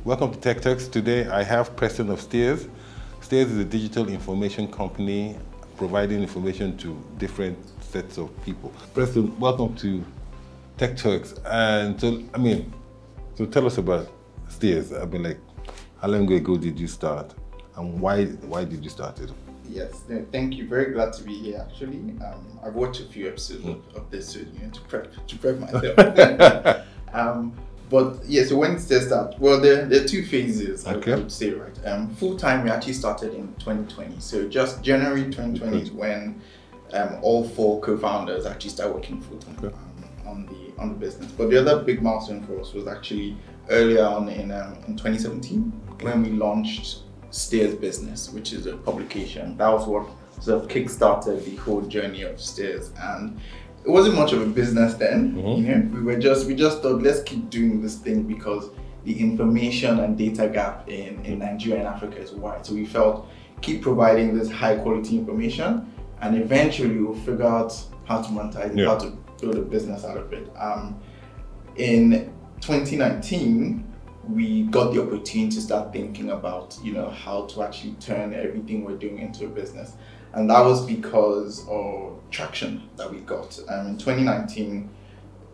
Welcome to Techturks. Today I have Preston of Stears. Stears is a digital information company providing information to different sets of people. Preston, welcome to Techturks. And so tell us about Stears. How long ago did you start, and why did you start it? Yes, thank you. Very glad to be here. Actually, I've watched a few episodes of this, so to prep myself. But yeah, so when Stears started, well, there are two phases. Okay. I would say, right. Full time, we actually started in 2020. So just January 2020 is when all four co-founders actually started working full time on the business. But the other big milestone for us was actually earlier on in 2017 when we launched Stears Business, which is a publication. That was what sort of kickstarted the whole journey of Stears, and it wasn't much of a business then. You know, we just thought, let's keep doing this thing because the information and data gap in Nigeria and Africa is wide. So we felt, keep providing this high quality information, and eventually we'll figure out how to monetize it, how to build a business out of it. In 2019. We got the opportunity to start thinking about, how to actually turn everything we're doing into a business. And that was because of traction that we got. In 2019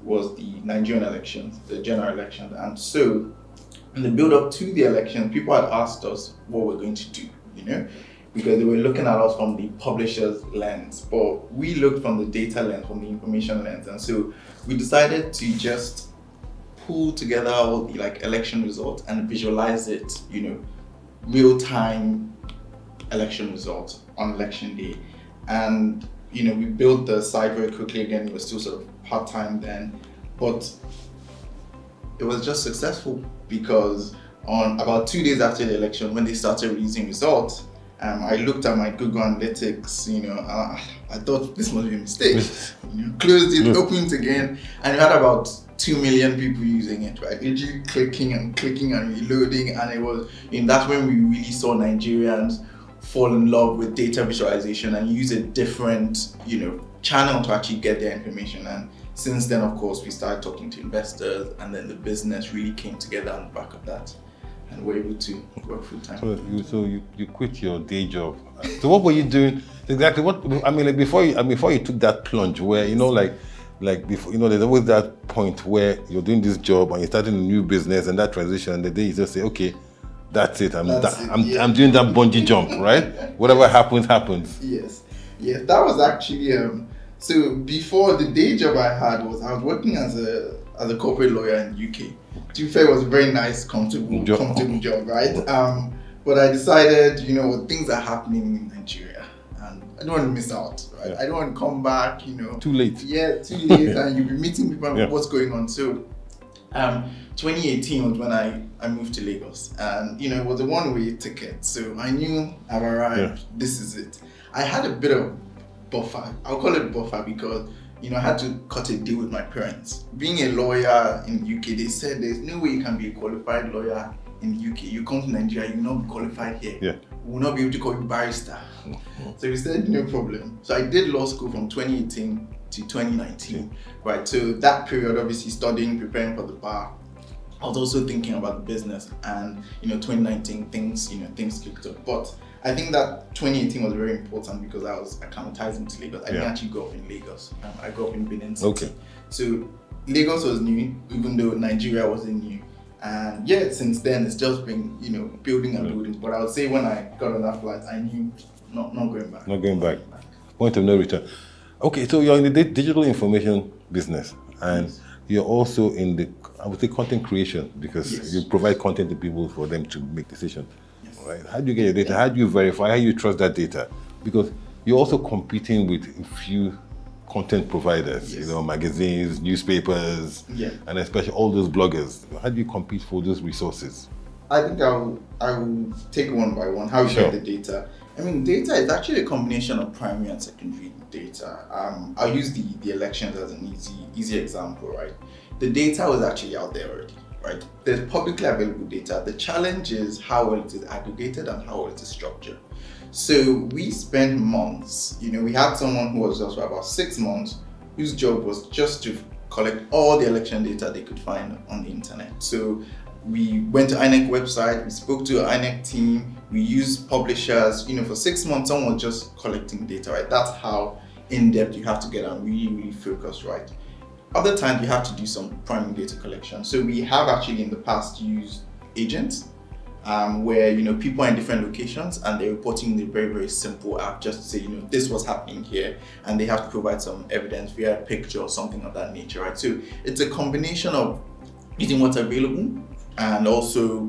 was the Nigerian elections, the general elections. And so in the build up to the election, people had asked us what we're going to do, because they were looking at us from the publisher's lens, but we looked from the data lens, from the information lens. And so we decided to just pull together all the election results and visualize it, real-time election results on election day. And we built the site very quickly. Again, it was still sort of part-time then, but it was just successful because on about 2 days after the election, when they started releasing results, I looked at my Google Analytics, I thought this must be a mistake. Closed it, opened it again, and we had about 2 million people using it, right? Literally clicking and reloading, and it was, that's when we really saw Nigerians fall in love with data visualization and use a different, channel to actually get their information. And since then, of course, we started talking to investors, and then the business really came together on the back of that, and we're able to work full time. So you quit your day job. So what were you doing exactly? Before you took that plunge, where before, there's always that point where you're doing this job and you're starting a new business, and that transition, and the day you just say, okay, that's it. I'm doing that bungee jump, right? Whatever happens. Yes, that was actually so before, the day job I had was I was working as a corporate lawyer in the UK. To be fair, it was a very nice, comfortable job, right? But I decided, things are happening in Nigeria, and I don't want to miss out, right? I don't want to come back, Too late. Yeah, too late, and you'll be meeting people and what's going on. So 2018 was when I moved to Lagos, and it was a one-way ticket. So I knew I've arrived, this is it. I had a bit of buffer. I'll call it buffer because I had to cut a deal with my parents. Being a lawyer in the UK, they said there's no way you can be a qualified lawyer in the UK. You come to Nigeria, you will not be qualified here. We will not be able to call you barrister. So we said, no problem. So I did law school from 2018 to 2019, right? So that period, obviously studying, preparing for the bar. I was also thinking about the business, and 2019 things kicked up. But I think that 2018 was very important because I was acclimatizing to Lagos. I didn't actually grow up in Lagos. I grew up in Benin City. Okay. So Lagos was new, even though Nigeria wasn't new. And since then it's just been building and building. But I would say when I got on that flight, I knew not going back. Not going back. Point of no return. Okay, so you're in the digital information business, and you're also in the, I would say, content creation, because you provide content to people for them to make decisions. Right? How do you get your data? How do you verify? How do you trust that data? Because you're also competing with a few content providers, magazines, newspapers, and especially all those bloggers. How do you compete for those resources? I think I will take one by one. How you get the data. Data is actually a combination of primary and secondary data. I'll use the elections as an easy example, right? The data was actually out there already, right? There's publicly available data. The challenge is how well it is aggregated and how well it is structured. So we spent months, we had someone who was just for about 6 months, whose job was just to collect all the election data they could find on the internet. So we went to INEC website, we spoke to INEC team, we used publishers. For 6 months, someone was just collecting data, right? That's how in-depth you have to get and really, really focus, right? Other times you have to do some primary data collection. So we have actually in the past used agents where people are in different locations and they're reporting in a very, very simple app just to say, this was happening here, and they have to provide some evidence via a picture or something of that nature, right? So it's a combination of using what's available and also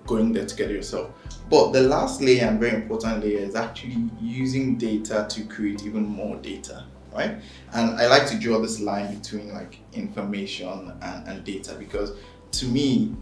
going there together yourself. But the last layer and very important layer is actually using data to create even more data, right? And I like to draw this line between like information and data, because to me,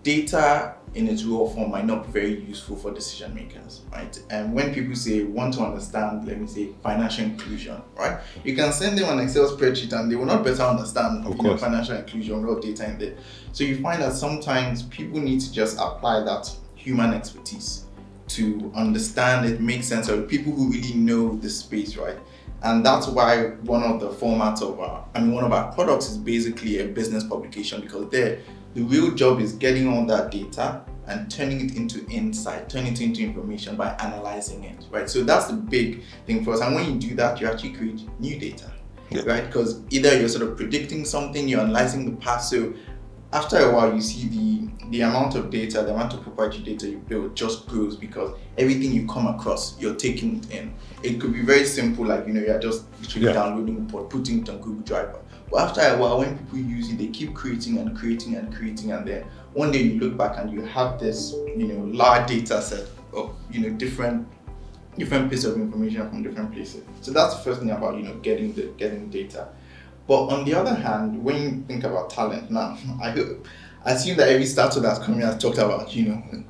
data in its raw form might not be very useful for decision makers, right? And when people say want to understand, let me say, financial inclusion, right? You can send them an Excel spreadsheet and they will not better understand financial inclusion, raw data in there. So you find that sometimes people need to just apply that human expertise to understand it, make sense of it, people who really know the space, right? And that's why one of the formats of one of our products is basically a business publication, because there, the real job is getting all that data and turning it into insight, turning it into information by analyzing it, right? So that's the big thing for us. And when you do that, you actually create new data, right? Because either you're sort of predicting something, you're analyzing the past. So after a while, you see the amount of data, the amount of proprietary data you build just grows, because everything you come across, you're taking it in. It could be very simple, like, you're just literally downloading a report, putting it on Google Drive. But after a while, when people use it, they keep creating and creating and creating, and then one day you look back and you have this, large data set of, different pieces of information from different places. So that's the first thing about, getting data. But on the other hand, when you think about talent, now I assume that every startup that's coming has talked about,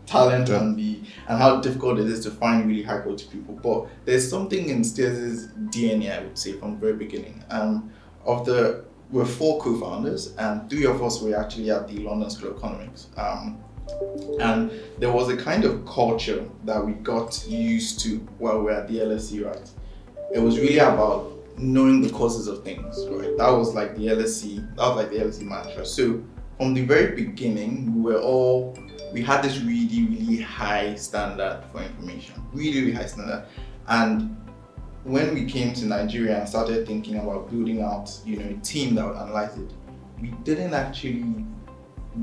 talent and how difficult it is to find really high quality people. But there's something in Stears' DNA, I would say, from the very beginning. We're 4 co-founders, and 3 of us were actually at the London School of Economics. And there was a kind of culture that we got used to while we were at the LSE, right? It was really about knowing the causes of things, right? That was like the LSE mantra. So from the very beginning, we had this really, really high standard for information, really, really high standard. And when we came to Nigeria and started thinking about building out, a team that would analyze it, we didn't actually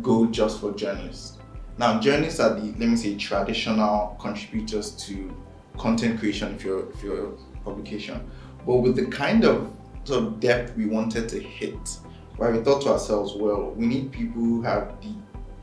go just for journalists. Now, journalists are the, let me say, traditional contributors to content creation if you're a publication. But with the kind of sort of depth we wanted to hit, right, we thought to ourselves, well, we need people who have the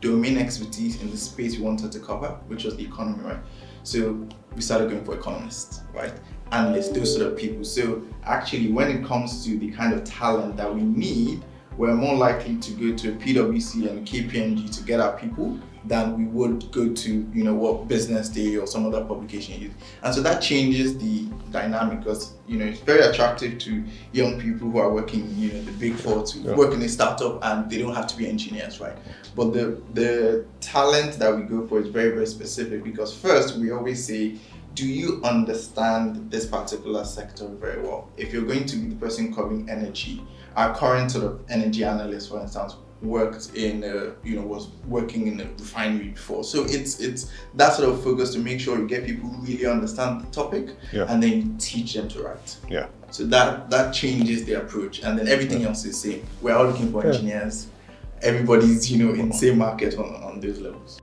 domain expertise in the space we wanted to cover, which was the economy, right? So we started going for economists, right? Analysts, those sort of people. So actually, when it comes to the kind of talent that we need, we're more likely to go to a PwC and KPMG to get our people than we would go to, what Business Day or some other publication use. And so that changes the dynamic, because, it's very attractive to young people who are working, the big 4 to work in a startup, and they don't have to be engineers, right? But the talent that we go for is very, very specific, because first, we always say, do you understand this particular sector very well? If you're going to be the person covering energy, our current sort of energy analyst, for instance, worked in was working in a refinery before. So it's that sort of focus to make sure you get people who really understand the topic, and then you teach them to write. Yeah. So that changes the approach, and then everything else is the same. We're all looking for engineers. Everybody's in the same market on those levels.